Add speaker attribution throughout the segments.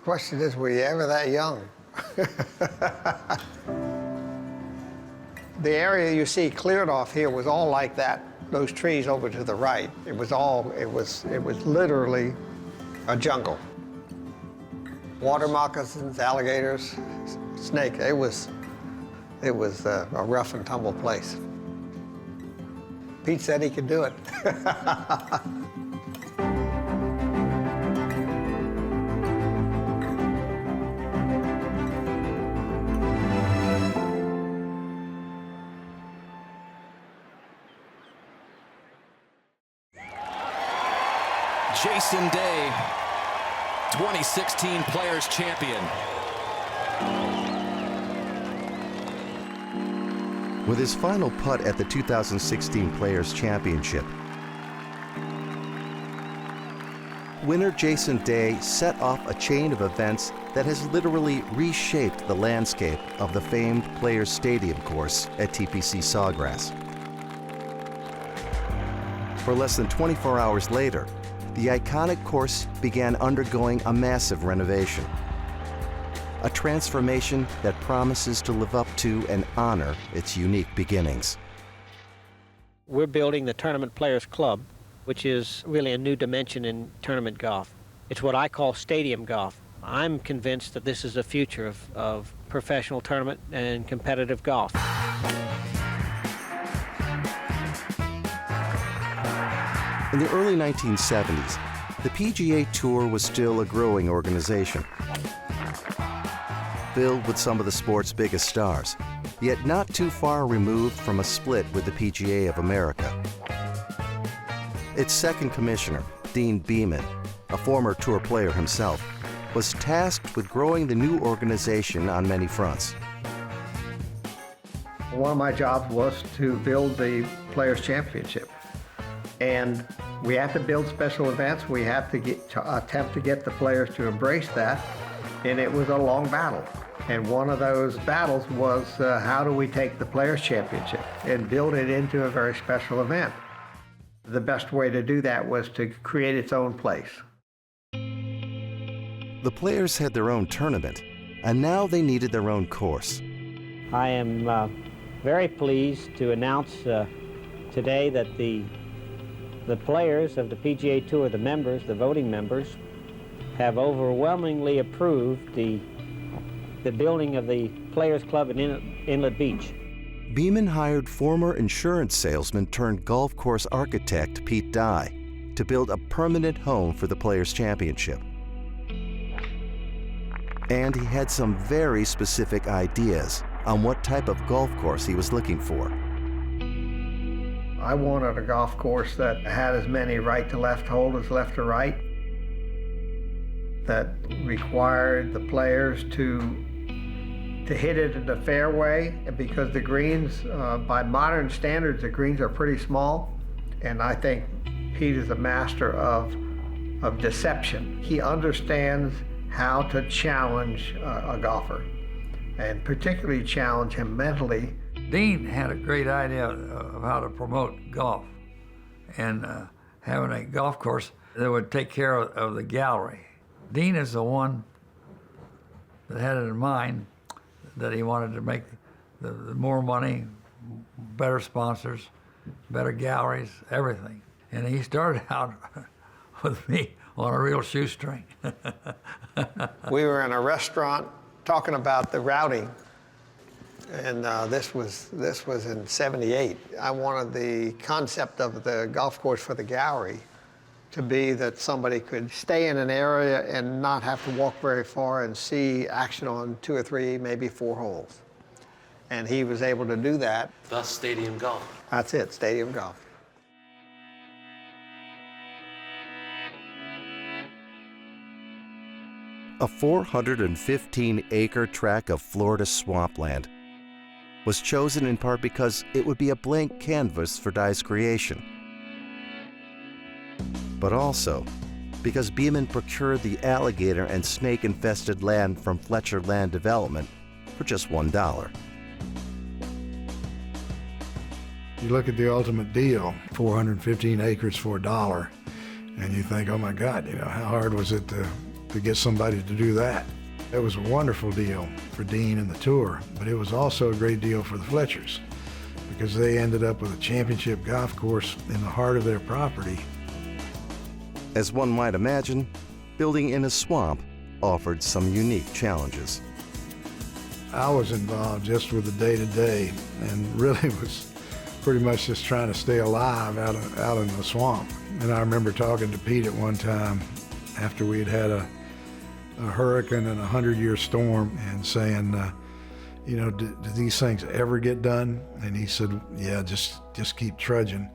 Speaker 1: Question is, were you ever that young? The area you see cleared off here was all like that, those trees over to the right. It was literally a jungle. Water moccasins, alligators, snake. It was a rough and tumble place. Pete said he could do it.
Speaker 2: Jason Day, 2016 Players Champion.
Speaker 3: With his final putt at the 2016 Players Championship, winner Jason Day set off a chain of events that has literally reshaped the landscape of the famed Players Stadium course at TPC Sawgrass. For less than 24 hours later, the iconic course began undergoing a massive renovation. A transformation that promises to live up to and honor its unique beginnings.
Speaker 4: We're building the Tournament Players Club, which is really a new dimension in tournament golf. It's what I call stadium golf. I'm convinced that this is the future of professional tournament and competitive golf.
Speaker 3: In the early 1970s, the PGA Tour was still a growing organization, filled with some of the sport's biggest stars, yet not too far removed from a split with the PGA of America. Its second commissioner, Deane Beman, a former tour player himself, was tasked with growing the new organization on many fronts.
Speaker 1: One of my jobs was to build the Players Championship. And we have to build special events. We have to attempt to get the players to embrace that. And it was a long battle. And one of those battles was how do we take the Players Championship and build it into a very special event? The best way to do that was to create its own place.
Speaker 3: The players had their own tournament, and now they needed their own course.
Speaker 4: I am very pleased to announce today that the players of the PGA Tour, the members, the voting members, have overwhelmingly approved the building of the Players Club in Inlet Beach.
Speaker 3: Beman hired former insurance salesman turned golf course architect Pete Dye to build a permanent home for the Players Championship. And he had some very specific ideas on what type of golf course he was looking for.
Speaker 1: I wanted a golf course that had as many right to left hole as left to right, that required the players to hit it in the fairway, because the greens, by modern standards, the greens are pretty small, and I think Pete is a master of deception. He understands how to challenge a golfer, and particularly challenge him mentally.
Speaker 5: Deane had a great idea of how to promote golf, and having a golf course that would take care of the gallery. Deane is the one that had it in mind that he wanted to make the more money, better sponsors, better galleries, everything. And he started out with me on a real shoestring.
Speaker 1: We were in a restaurant talking about the routing, and this was in '78. I wanted the concept of the golf course for the gallery to be that somebody could stay in an area and not have to walk very far and see action on 2 or 3, maybe 4 holes. And he was able to do that.
Speaker 2: Thus, stadium golf.
Speaker 1: That's it, stadium golf.
Speaker 3: A 415-acre tract of Florida swampland was chosen in part because it would be a blank canvas for Dye's creation, but also because Beman procured the alligator and snake-infested land from Fletcher Land Development for just $1.
Speaker 6: You look at the ultimate deal, 415 acres for $1, and you think, oh my God, you know, how hard was it to to get somebody to do that. It was a wonderful deal for Deane and the Tour, but it was also a great deal for the Fletchers because they ended up with a championship golf course in the heart of their property.
Speaker 3: As one might imagine, building in a swamp offered some unique challenges.
Speaker 6: I was involved just with the day-to-day and really was pretty much just trying to stay alive out in the swamp. And I remember talking to Pete at one time after we had had a hurricane and a 100-year storm and saying, you know, do these things ever get done? And he said, yeah, just keep trudging.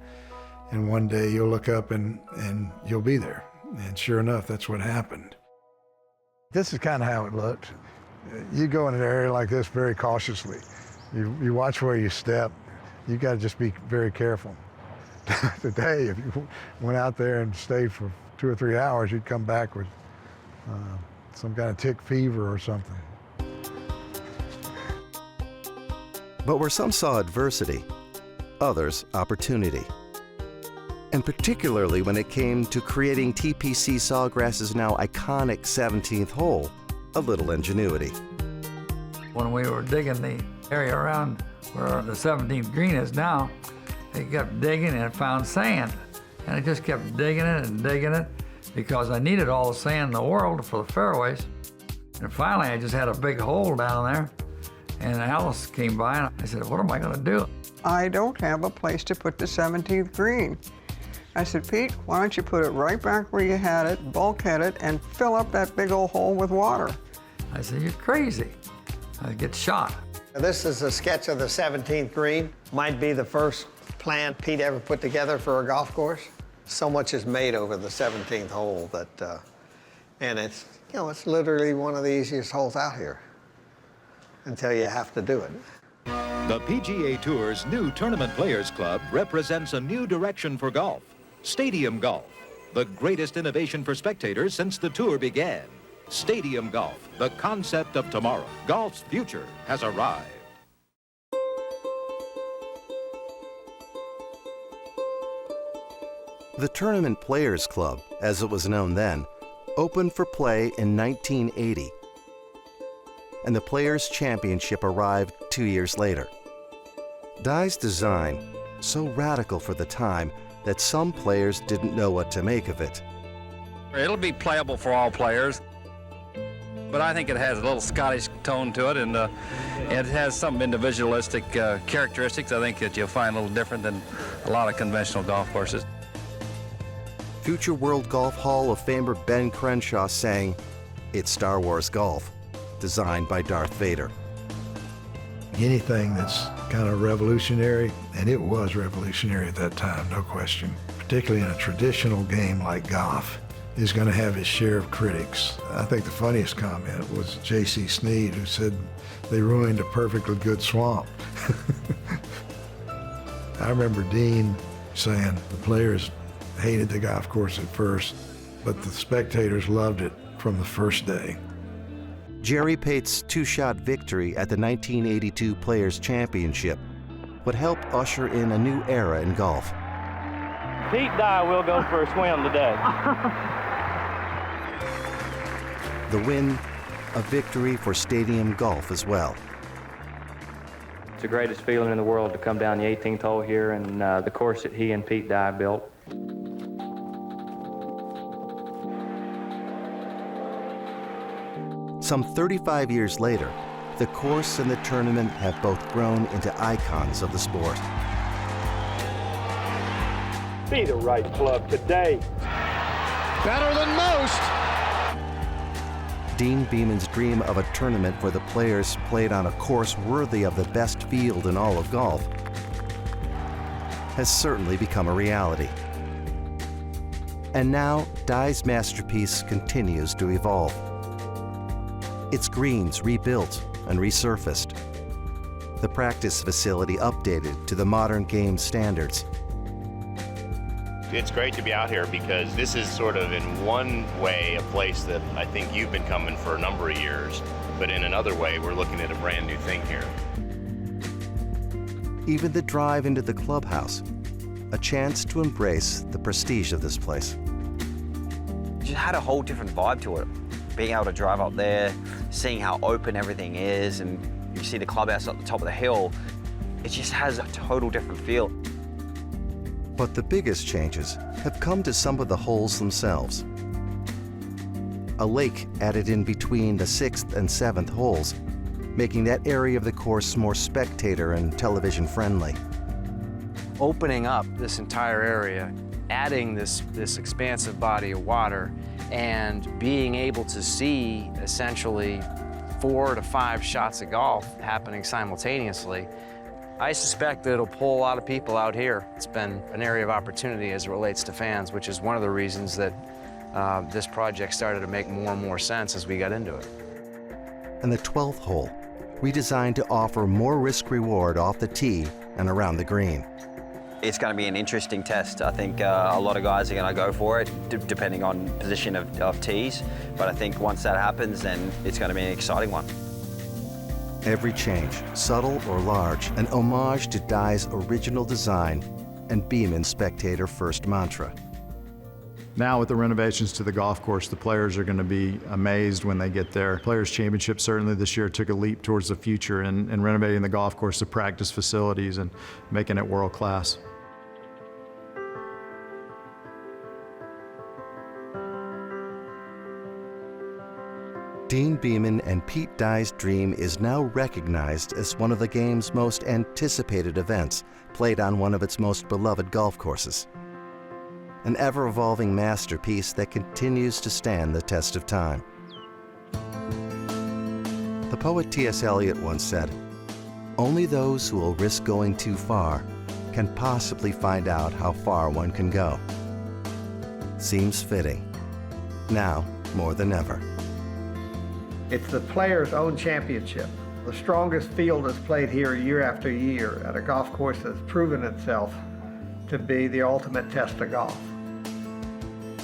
Speaker 6: And one day you'll look up and you'll be there. And sure enough, that's what happened. This is kind of how it looked. You go in an area like this very cautiously. You watch where you step. You got to just be very careful. Today, if you went out there and stayed for 2 or 3 hours, you'd come back with some kind of tick fever or something.
Speaker 3: But where some saw adversity, others opportunity. And particularly when it came to creating TPC Sawgrass's now iconic 17th hole, a little ingenuity.
Speaker 5: When we were digging the area around where the 17th green is now, they kept digging and found sand. And I just kept digging it because I needed all the sand in the world for the fairways. And finally, I just had a big hole down there. And Alice came by and I said, what am I gonna do?
Speaker 7: I don't have a place to put the 17th green. I said, Pete, why don't you put it right back where you had it, bulkhead it, and fill up that big old hole with water?
Speaker 5: I said, you're crazy. I get shot.
Speaker 1: This is a sketch of the 17th green. Might be the first plan Pete ever put together for a golf course. So much is made over the 17th hole that, and it's, you know, it's literally one of the easiest holes out here until you have to do it.
Speaker 8: The PGA Tour's new Tournament Players Club represents a new direction for golf. Stadium golf, the greatest innovation for spectators since the tour began. Stadium golf, the concept of tomorrow. Golf's future has arrived.
Speaker 3: The Tournament Players Club, as it was known then, opened for play in 1980. And the Players' Championship arrived 2 years later. Dye's design, so radical for the time that some players didn't know what to make of it.
Speaker 9: It'll be playable for all players, but I think it has a little Scottish tone to it, and it has some individualistic characteristics I think that you'll find a little different than a lot of conventional golf courses.
Speaker 3: Future World Golf Hall of Famer Ben Crenshaw sang, "It's Star Wars Golf," designed by Darth Vader.
Speaker 6: Anything that's kind of revolutionary, and it was revolutionary at that time, no question, particularly in a traditional game like golf, is going to have its share of critics. I think the funniest comment was J.C. Sneed, who said they ruined a perfectly good swamp. I remember Deane saying the players hated the golf course at first, but the spectators loved it from the first day.
Speaker 3: Jerry Pate's two-shot victory at the 1982 Players' Championship would help usher in a new era in golf.
Speaker 10: Pete Dye will go for a swim today.
Speaker 3: The win, a victory for stadium golf as well.
Speaker 10: It's the greatest feeling in the world to come down the 18th hole here and the course that he and Pete Dye built.
Speaker 3: Some 35 years later, the course and the tournament have both grown into icons of the sport.
Speaker 10: Be the right club today.
Speaker 2: Better than most.
Speaker 3: Deane Beman's dream of a tournament where the players played on a course worthy of the best field in all of golf has certainly become a reality. And now, Dye's masterpiece continues to evolve. Its greens rebuilt and resurfaced. The practice facility updated to the modern game standards.
Speaker 11: It's great to be out here because this is sort of in one way a place that I think you've been coming for a number of years, but in another way we're looking at a brand new thing here.
Speaker 3: Even the drive into the clubhouse, a chance to embrace the prestige of this place.
Speaker 12: It just had a whole different vibe to it. being able to drive up there, seeing how open everything is, and you see the clubhouse at the top of the hill, it just has a total different feel.
Speaker 3: But the biggest changes have come to some of the holes themselves. A lake added in between the 6th and 7th holes, making that area of the course more spectator and television friendly.
Speaker 13: Opening up this entire area, adding this expansive body of water, and being able to see essentially 4 to 5 shots of golf happening simultaneously, I suspect that it'll pull a lot of people out here. It's been an area of opportunity as it relates to fans, which is one of the reasons that this project started to make more and more sense as we got into it.
Speaker 3: And the 12th hole, redesigned to offer more risk-reward off the tee and around the green.
Speaker 12: It's going to be an interesting test. I think a lot of guys are going to go for it, depending on position of tees. But I think once that happens, then it's going to be an exciting one.
Speaker 3: Every change, subtle or large, an homage to Dye's original design and Beman's spectator first mantra.
Speaker 14: Now with the renovations to the golf course, the players are going to be amazed when they get there. Players' Championship certainly this year took a leap towards the future in renovating the golf course, the practice facilities, and making it world class.
Speaker 3: Deane Beman and Pete Dye's dream is now recognized as one of the game's most anticipated events, played on one of its most beloved golf courses. An ever-evolving masterpiece that continues to stand the test of time. The poet T.S. Eliot once said, "Only those who will risk going too far can possibly find out how far one can go." Seems fitting. Now, more than ever.
Speaker 1: It's the player's own championship. The strongest field is played here year after year at a golf course that's proven itself to be the ultimate test of golf.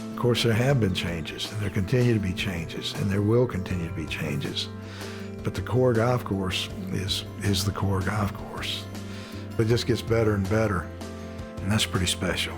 Speaker 6: Of course, there have been changes, and there continue to be changes, and there will continue to be changes. But the core golf course is the core golf course. It just gets better and better, and that's pretty special.